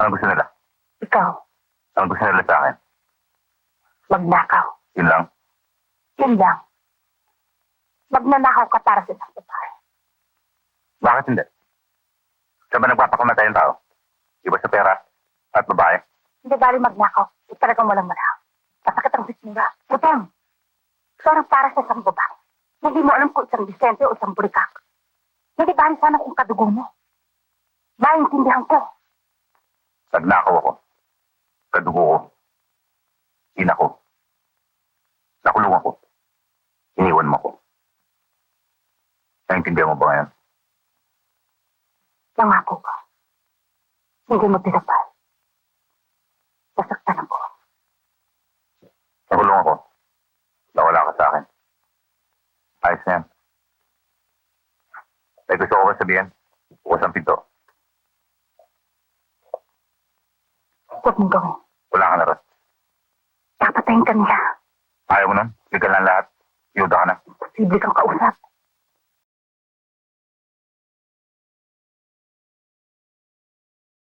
Ano gusto nila? Ikaw, Ano gusto nila sa akin? magnakaw. Yun lang. Yun lang. Magnanakaw ka para sa isang babae. Bakit hindi? Saan ba nagpapakamatay ang tao? Iba sa pera at babae. Hindi bali magnakaw. Ito talagang walang manaw. Masakit ang bismura. Utang. Sarang para sa isang babae. Hindi mo alam kung isang Vicente o isang Burikak. Hindi bali sana kung kadugo mo. Maintindihan ko. Nagnakaw ako. Kadugo ko. Ina ko. Nakulong ako. Iniwan mo ko. Naintindihan mo ba ngayon? Nangako ka. Hindi mo tinapal. Sasaktan ako. Nakulong ako. Nawala ka sa akin. Ayos na yan. May gusto ko ba sabihin? Bukas ang pinto. Huwag mong gawin. Wala ka na rin. Papatayin ka nila. Ayaw mo nun? Legal na lahat. Yuda ka na. Posible kang kausap.